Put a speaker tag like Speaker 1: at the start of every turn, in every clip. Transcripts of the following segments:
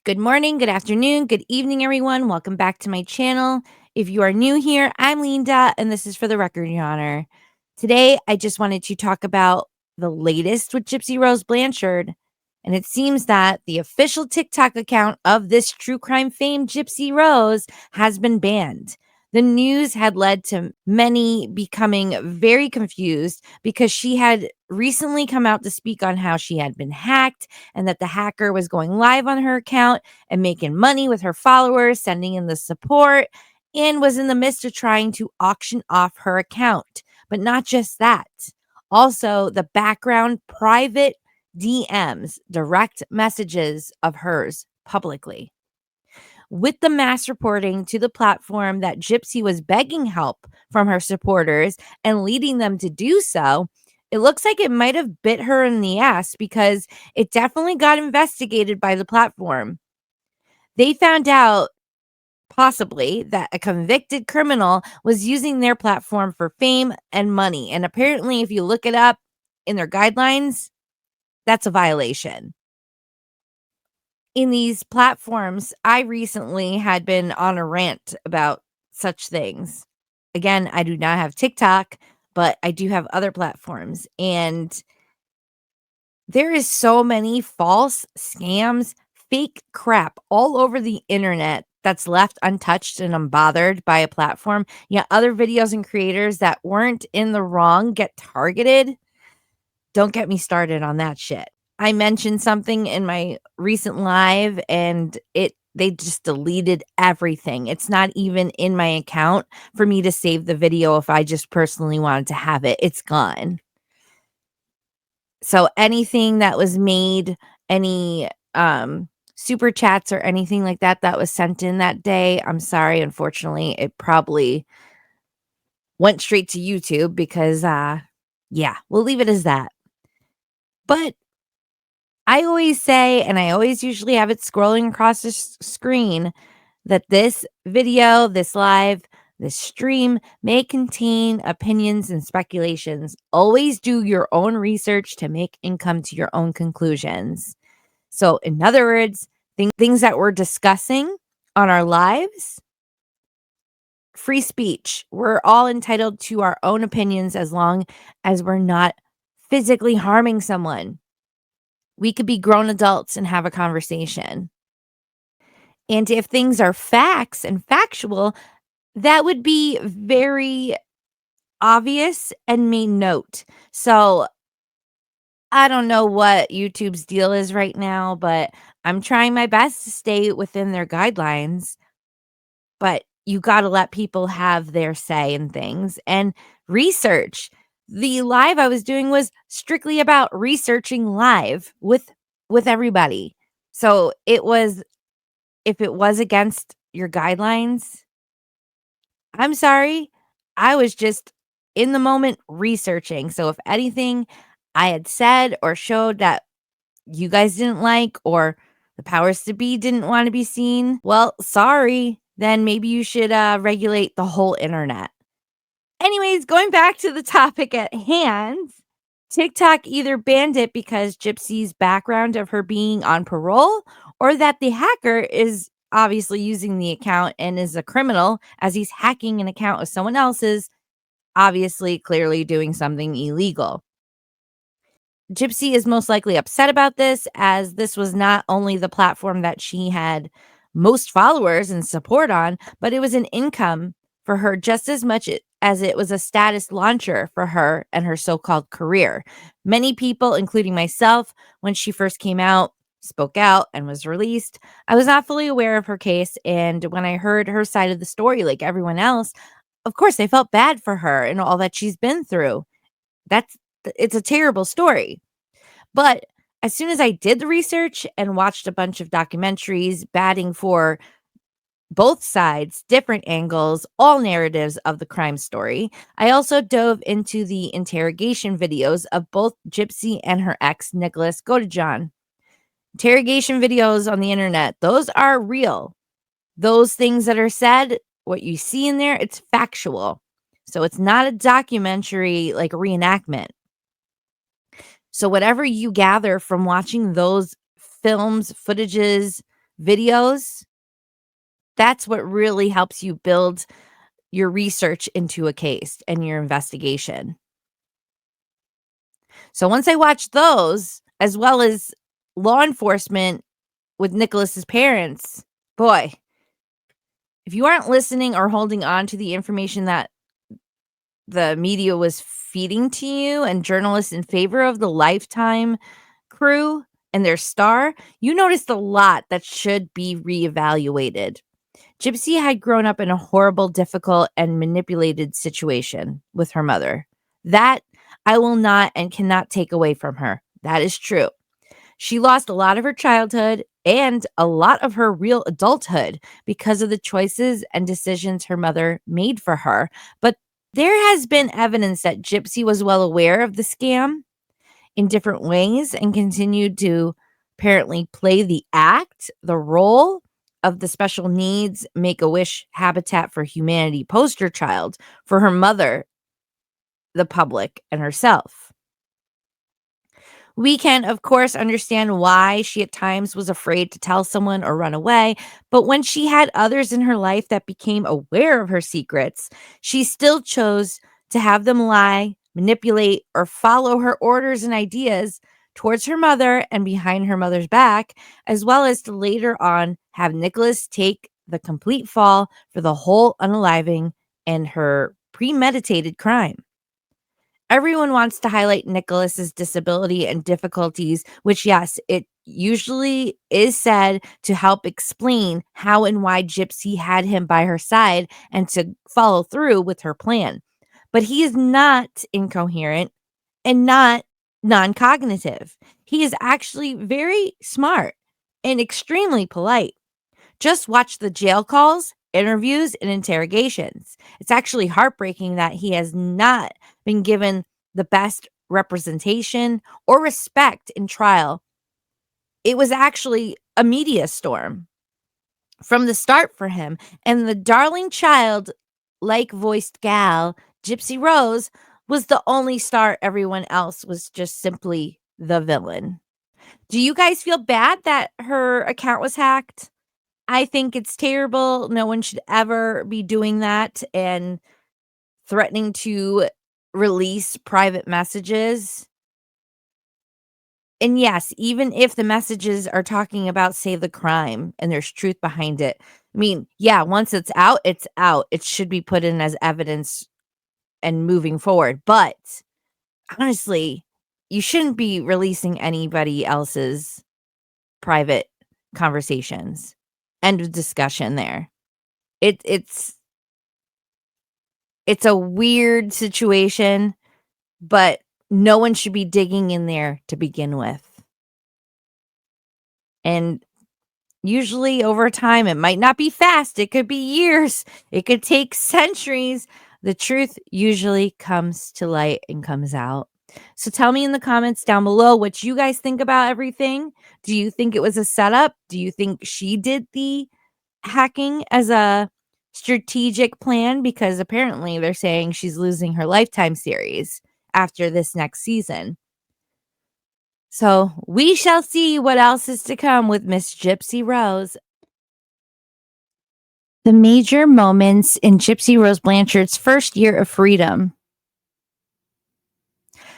Speaker 1: Good morning, good afternoon, good evening, everyone. Welcome back to my channel. If you are new here, I'm Leenda, and this is For the Record, Your Honor. Today, I just wanted to talk about the latest with Gypsy Rose Blanchard. And it seems that the official TikTok account of this true crime fame, Gypsy Rose, has been banned. The news had led to many becoming very confused because she had recently come out to speak on how she had been hacked and that the hacker was going live on her account and making money with her followers, sending in the support, and was in the midst of trying to auction off her account. But not just that. Also, the background private DMs, direct messages of hers publicly. With the mass reporting to the platform that Gypsy was begging help from her supporters and leading them to do so, it looks like it might have bit her in the ass because it definitely got investigated by the platform. They found out possibly that a convicted criminal was using their platform for fame and money. And apparently, if you look it up in their guidelines, that's a violation. In these platforms, I recently had been on a rant about such things. Again, I do not have TikTok, but I do have other platforms. And there is so many false scams, fake crap all over the internet that's left untouched and unbothered by a platform. Yet other videos and creators that weren't in the wrong get targeted. Don't get me started on that shit. I mentioned something in my recent live and they just deleted everything. It's not even in my account for me to save the video if I just personally wanted to have it. It's gone. So anything that was made, any super chats or anything like that that was sent in that day, I'm sorry, unfortunately, it probably went straight to YouTube because yeah, we'll leave it as that. But I always say, and I always usually have it scrolling across the screen, that this video, this live, this stream may contain opinions and speculations. Always do your own research to make and come to your own conclusions. So, in other words, things that we're discussing on our lives, free speech. We're all entitled to our own opinions as long as we're not physically harming someone. We could be grown adults and have a conversation. And if things are facts and factual, that would be very obvious and made note. So I don't know what YouTube's deal is right now, but I'm trying my best to stay within their guidelines. But you got to let people have their say in things and research. The live I was doing was strictly about researching live with everybody. So it was, if it was against your guidelines, I'm sorry. I was just in the moment researching. So if anything I had said or showed that you guys didn't like or the powers to be didn't want to be seen, well, sorry. Then maybe you should regulate the whole internet. Anyways, going back to the topic at hand, TikTok either banned it because Gypsy's background of her being on parole or that the hacker is obviously using the account and is a criminal as he's hacking an account of someone else's, obviously clearly doing something illegal. Gypsy is most likely upset about this as this was not only the platform that she had most followers and support on, but it was an income for her just as much as it was a status launcher for her and her so-called career. Many people, including myself, when she first came out, spoke out and was released. I was not fully aware of her case, and when I heard her side of the story like everyone else, of course I felt bad for her and all that she's been through. It's a terrible story. But as soon as I did the research and watched a bunch of documentaries batting for both sides, different angles, all narratives of the crime story, I also dove into the interrogation videos of both Gypsy and her ex, Nicholas Godejohn. Interrogation videos on the internet, those are real. Those things that are said, what you see in there, it's factual. So it's not a documentary like a reenactment. So whatever you gather from watching those films, footages, videos. That's what really helps you build your research into a case and your investigation. So once I watched those, as well as law enforcement with Nicholas's parents, boy, if you aren't listening or holding on to the information that the media was feeding to you and journalists in favor of the Lifetime crew and their star, you noticed a lot that should be reevaluated. Gypsy had grown up in a horrible, difficult, and manipulated situation with her mother. That I will not and cannot take away from her. That is true. She lost a lot of her childhood and a lot of her real adulthood because of the choices and decisions her mother made for her. But there has been evidence that Gypsy was well aware of the scam in different ways and continued to apparently play the role of the special needs Make-A-Wish Habitat for Humanity poster child for her mother, the public, and herself. We can, of course, understand why she at times was afraid to tell someone or run away, but when she had others in her life that became aware of her secrets, she still chose to have them lie, manipulate, or follow her orders and ideas towards her mother and behind her mother's back, as well as to later on have Nicholas take the complete fall for the whole unaliving and her premeditated crime. Everyone wants to highlight Nicholas's disability and difficulties, which, yes, it usually is said to help explain how and why Gypsy had him by her side and to follow through with her plan. But he is not incoherent and not non-cognitive. He is actually very smart and extremely polite. Just watch the jail calls, interviews, and interrogations. It's actually heartbreaking that he has not been given the best representation or respect in trial. It was actually a media storm from the start for him. And the darling child, like voiced gal, Gypsy Rose, was the only star. Everyone else was just simply the villain. Do you guys feel bad that her account was hacked? I think it's terrible. No one should ever be doing that and threatening to release private messages. And yes, even if the messages are talking about, say, the crime and there's truth behind it. I mean, yeah, once it's out, it's out. It should be put in as evidence and moving forward. But honestly, you shouldn't be releasing anybody else's private conversations. End of discussion there. It's a weird situation, but no one should be digging in there to begin with. And usually over time, it might not be fast. It could be years. It could take centuries. The truth usually comes to light and comes out. So tell me in the comments down below what you guys think about everything. Do you think it was a setup? Do you think she did the hacking as a strategic plan? Because apparently they're saying she's losing her Lifetime series after this next season. So we shall see what else is to come with Miss Gypsy Rose. The major moments in Gypsy Rose Blanchard's first year of freedom.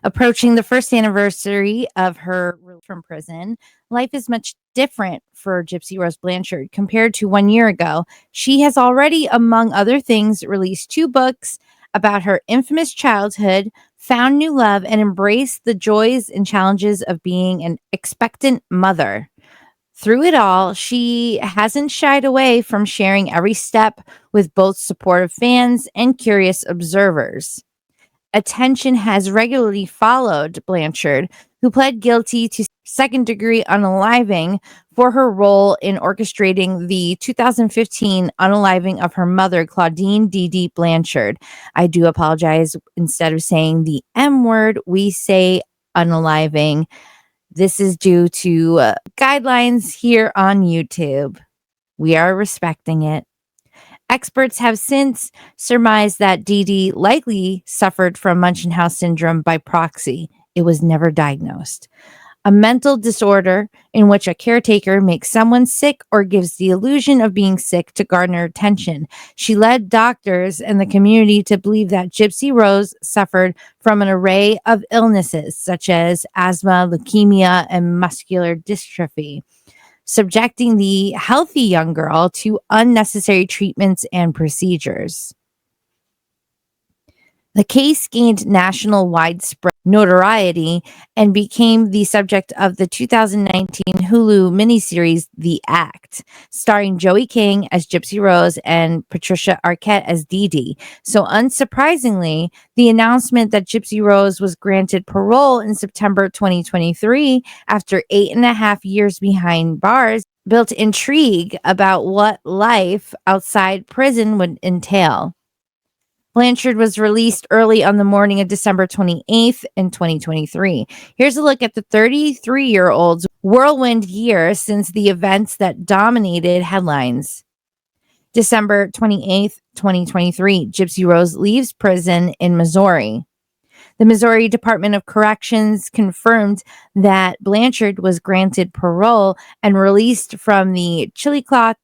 Speaker 1: Approaching the first anniversary of her release from prison, life is much different for Gypsy Rose Blanchard compared to 1 year ago. She has already, among other things, released 2 books about her infamous childhood, found new love, and embraced the joys and challenges of being an expectant mother. Through it all, she hasn't shied away from sharing every step with both supportive fans and curious observers. Attention has regularly followed Blanchard, who pled guilty to second-degree unaliving for her role in orchestrating the 2015 unaliving of her mother, Claudine Dee Dee Blanchard. I do apologize. Instead of saying the M word, we say unaliving. This is due to guidelines here on YouTube. We are respecting it. Experts have since surmised that Dee Dee likely suffered from Munchausen syndrome by proxy. It was never diagnosed. a mental disorder in which a caretaker makes someone sick or gives the illusion of being sick to garner attention. She led doctors and the community to believe that Gypsy Rose suffered from an array of illnesses such as asthma, leukemia, and muscular dystrophy, subjecting the healthy young girl to unnecessary treatments and procedures. The case gained national widespread notoriety and became the subject of the 2019 Hulu miniseries The Act, starring Joey King as Gypsy Rose and Patricia Arquette as Dee Dee. So unsurprisingly, the announcement that Gypsy Rose was granted parole in September 2023 after 8.5 years behind bars built intrigue about what life outside prison would entail. Blanchard was released early on the morning of December 28th in 2023. Here's a look at the 33-year-old's whirlwind year since the events that dominated headlines. December 28th, 2023, Gypsy Rose leaves prison in Missouri. The Missouri Department of Corrections confirmed that Blanchard was granted parole and released from the Chillicothe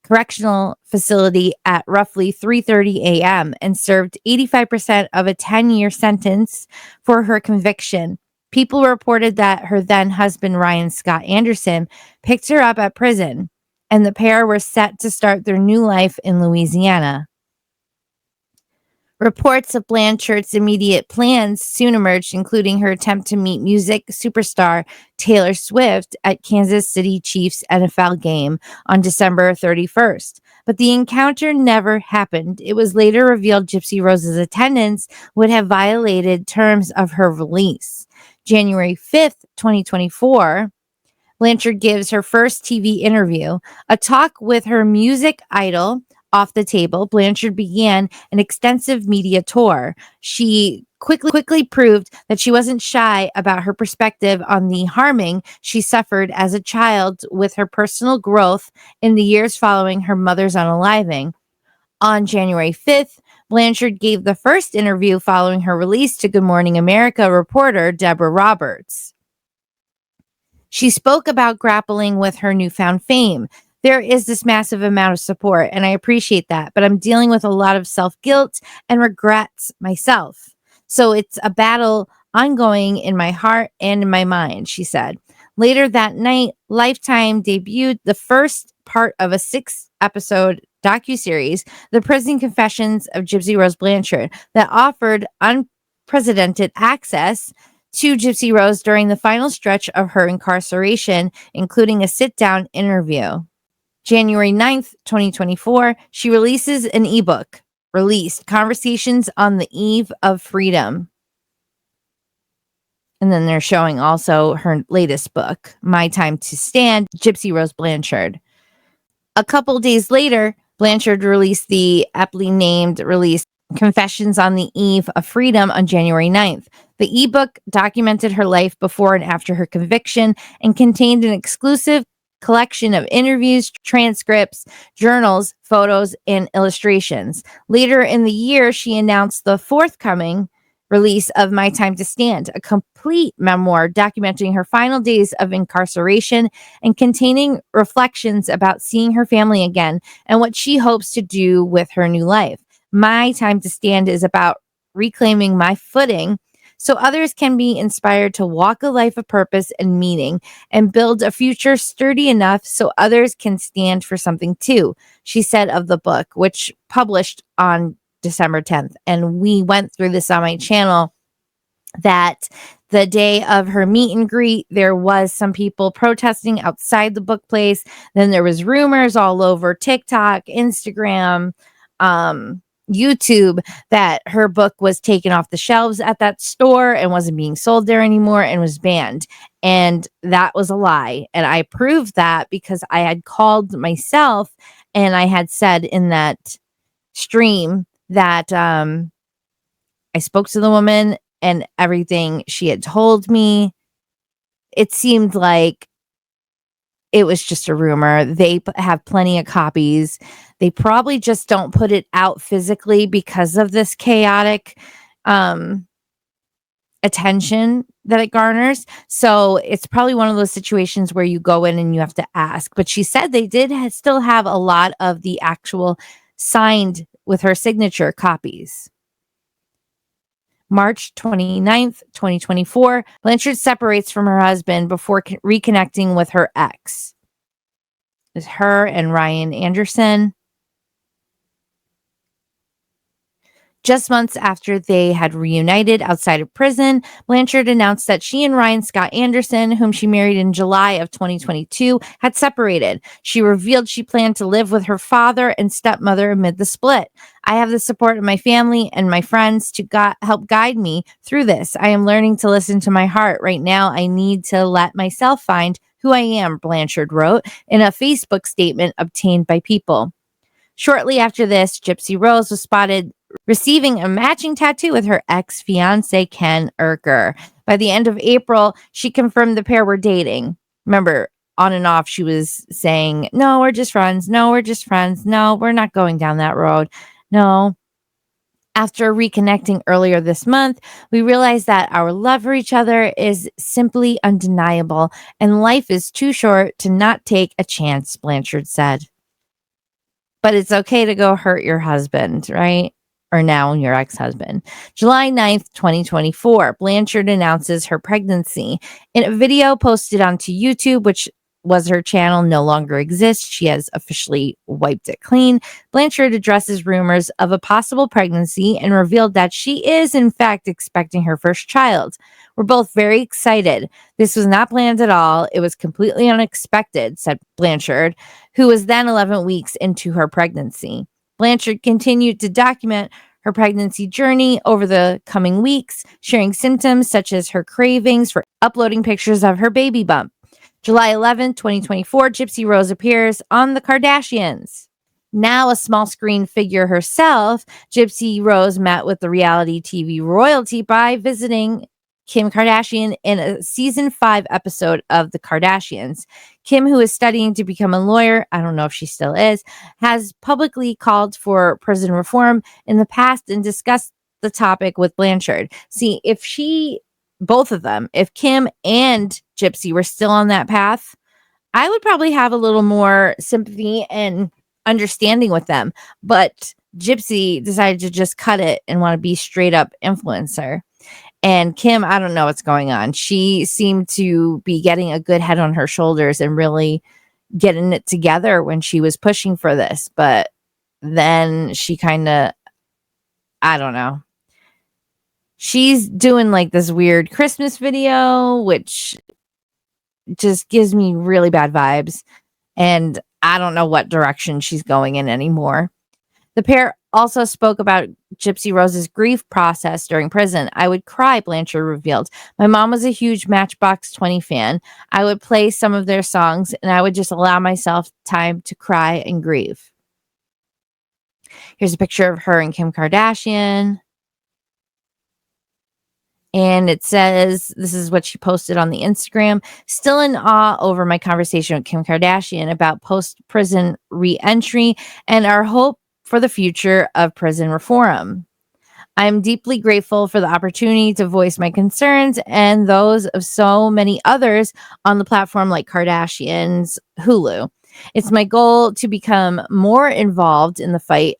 Speaker 1: Correctional Facility at roughly 3:30 a.m. and served 85% of a 10-year sentence for her conviction. People reported that her then husband, Ryan Scott Anderson, picked her up at prison, and the pair were set to start their new life in Louisiana. Reports of Blanchard's immediate plans soon emerged, including her attempt to meet music superstar Taylor Swift at Kansas City Chiefs NFL game on December 31st. But the encounter never happened. It was later revealed Gypsy Rose's attendance would have violated terms of her release. January 5th, 2024, Blanchard gives her first TV interview, a talk with her music idol. Off the table, Blanchard began an extensive media tour. She quickly proved that she wasn't shy about her perspective on the harming she suffered as a child with her personal growth in the years following her mother's unaliving. On January 5th, Blanchard gave the first interview following her release to Good Morning America reporter Deborah Roberts. She spoke about grappling with her newfound fame. There is this massive amount of support, and I appreciate that, but I'm dealing with a lot of self-guilt and regrets myself. So it's a battle ongoing in my heart and in my mind, she said. Later that night, Lifetime debuted the first part of a 6-episode docuseries, The Prison Confessions of Gypsy Rose Blanchard, that offered unprecedented access to Gypsy Rose during the final stretch of her incarceration, including a sit-down interview. January 9th, 2024, she releases an ebook, released Conversations on the Eve of Freedom. And then they're showing also her latest book, My Time to Stand, Gypsy Rose Blanchard. A couple days later, Blanchard released the aptly named release Confessions on the Eve of Freedom on January 9th. The ebook documented her life before and after her conviction and contained an exclusive collection of interviews, transcripts, journals, photos, and illustrations. Later in the year, she announced the forthcoming release of My Time to Stand, a complete memoir documenting her final days of incarceration and containing reflections about seeing her family again and what she hopes to do with her new life. My Time to Stand is about reclaiming my footing so others can be inspired to walk a life of purpose and meaning and build a future sturdy enough so others can stand for something too, she said of the book, which published on December 10th. And we went through this on my channel, that the day of her meet and greet, there was some people protesting outside the book place. Then there was rumors all over TikTok, Instagram, YouTube, that her book was taken off the shelves at that store and wasn't being sold there anymore and was banned. And that was a lie. And I proved that because I had called myself and I had said in that stream that I spoke to the woman and everything she had told me, it seemed like it was just a rumor. They have plenty of copies. They probably just don't put it out physically because of this chaotic attention that it garners. So it's probably one of those situations where you go in and you have to ask. But she said they did still have a lot of the actual signed with her signature copies. March 29th, 2024, Blanchard separates from her husband before reconnecting with her ex. It's her and Ryan Anderson. Just months after they had reunited outside of prison, Blanchard announced that she and Ryan Scott Anderson, whom she married in July of 2022, had separated. She revealed she planned to live with her father and stepmother amid the split. I have the support of my family and my friends to help guide me through this. I am learning to listen to my heart. Right now, I need to let myself find who I am, Blanchard wrote in a Facebook statement obtained by People. Shortly after this, Gypsy Rose was spotted receiving a matching tattoo with her ex-fiance, Ken Urker. By the end of April, she confirmed the pair were dating. Remember, on and off, she was saying, no, we're just friends. No, we're just friends. No, we're not going down that road. No. After reconnecting earlier this month, we realized that our love for each other is simply undeniable, and life is too short to not take a chance, Blanchard said. But it's okay to go hurt your husband, right? Or now your ex-husband. July 9th, 2024, Blanchard announces her pregnancy. In a video posted onto YouTube, which was her channel, no longer exists. She has officially wiped it clean. Blanchard addresses rumors of a possible pregnancy and revealed that she is, in fact, expecting her first child. We're both very excited. This was not planned at all. It was completely unexpected, said Blanchard, who was then 11 weeks into her pregnancy. Blanchard continued to document her pregnancy journey over the coming weeks, sharing symptoms such as her cravings for uploading pictures of her baby bump. July 11, 2024, Gypsy Rose appears on The Kardashians. Now a small screen figure herself, Gypsy Rose met with the reality TV royalty by visiting Kim Kardashian in a season 5 episode of The Kardashians. Kim, who is studying to become a lawyer, I don't know if she still is, has publicly called for prison reform in the past and discussed the topic with Blanchard. See, both of them, if Kim and Gypsy were still on that path, I would probably have a little more sympathy and understanding with them. But Gypsy decided to just cut it and want to be straight up influencer. And Kim, I don't know what's going on. She seemed to be getting a good head on her shoulders and really getting it together when she was pushing for this. But then she kind of, I don't know. She's doing like this weird Christmas video, which just gives me really bad vibes. And I don't know what direction she's going in anymore. The pair also spoke about Gypsy Rose's grief process during prison. I would cry, Blanchard revealed. My mom was a huge Matchbox 20 fan. I would play some of their songs, and I would just allow myself time to cry and grieve. Here's a picture of her and Kim Kardashian. And it says, this is what she posted on the Instagram, still in awe over my conversation with Kim Kardashian about post-prison re-entry and our hope for the future of prison reform. I'm deeply grateful for the opportunity to voice my concerns and those of so many others on the platform like Kardashians, Hulu. It's my goal to become more involved in the fight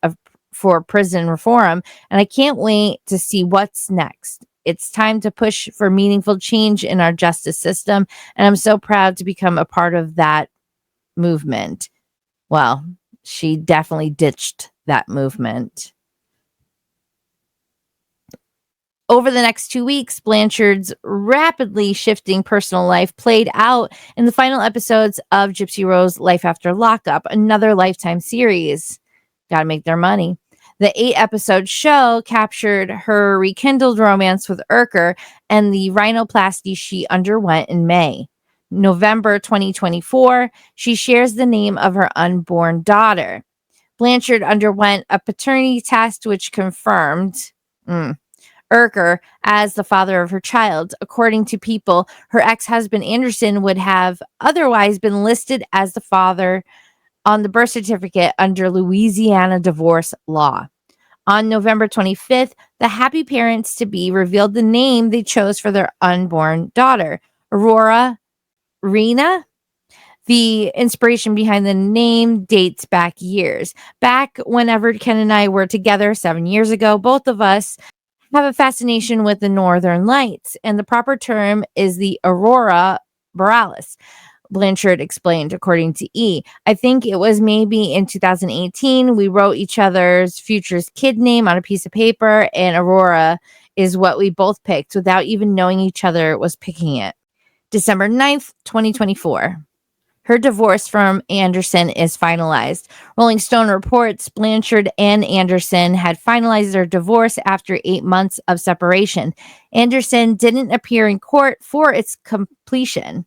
Speaker 1: for prison reform, and I can't wait to see what's next. It's time to push for meaningful change in our justice system, and I'm so proud to become a part of that movement. Well, she definitely ditched that movement. Over the next 2 weeks, Blanchard's rapidly shifting personal life played out in the final episodes of Gypsy Rose Life After Lockup, another Lifetime series. Gotta make their money. The 8-episode show captured her rekindled romance with Urker and the rhinoplasty she underwent in May. November 2024, she shares the name of her unborn daughter. Blanchard underwent a paternity test which confirmed Urker as the father of her child. According to People, her ex-husband Anderson would have otherwise been listed as the father on the birth certificate under Louisiana divorce law. On November 25th, the happy parents-to-be revealed the name they chose for their unborn daughter, Aurora Rena. The inspiration behind the name dates back years. Back whenever Ken and I were together 7 years ago, both of us have a fascination with the northern lights, and the proper term is the aurora borealis. Blanchard explained, according to E. I think it was maybe in 2018 we wrote each other's future's kid name on a piece of paper, and Aurora is what we both picked without even knowing each other was picking it. December 9th, 2024. Her divorce from Anderson is finalized. Rolling Stone reports Blanchard and Anderson had finalized their divorce after 8 months of separation. Anderson didn't appear in court for its completion.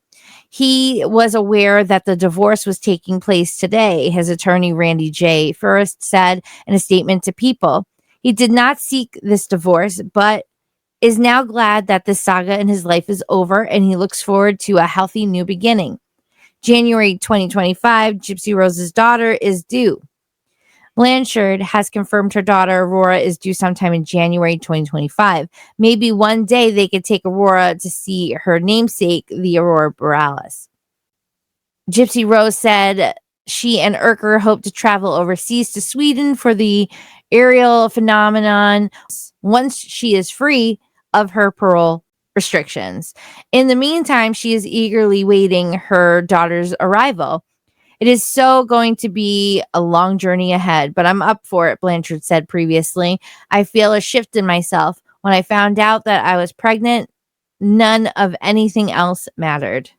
Speaker 1: He was aware that the divorce was taking place today, his attorney Randy J. Forrest said in a statement to People. He did not seek this divorce, but is now glad that this saga in his life is over, and he looks forward to a healthy new beginning. January 2025, Gypsy Rose's daughter is due. Blanchard has confirmed her daughter Aurora is due sometime in January 2025. Maybe one day they could take Aurora to see her namesake, the aurora borealis. Gypsy Rose said she and Erker hope to travel overseas to Sweden for the aerial phenomenon once she is free of her parole restrictions. In the meantime, she is eagerly waiting her daughter's arrival. It is so going to be a long journey ahead, but I'm up for it, Blanchard said previously. I feel a shift in myself. When I found out that I was pregnant, none of anything else mattered.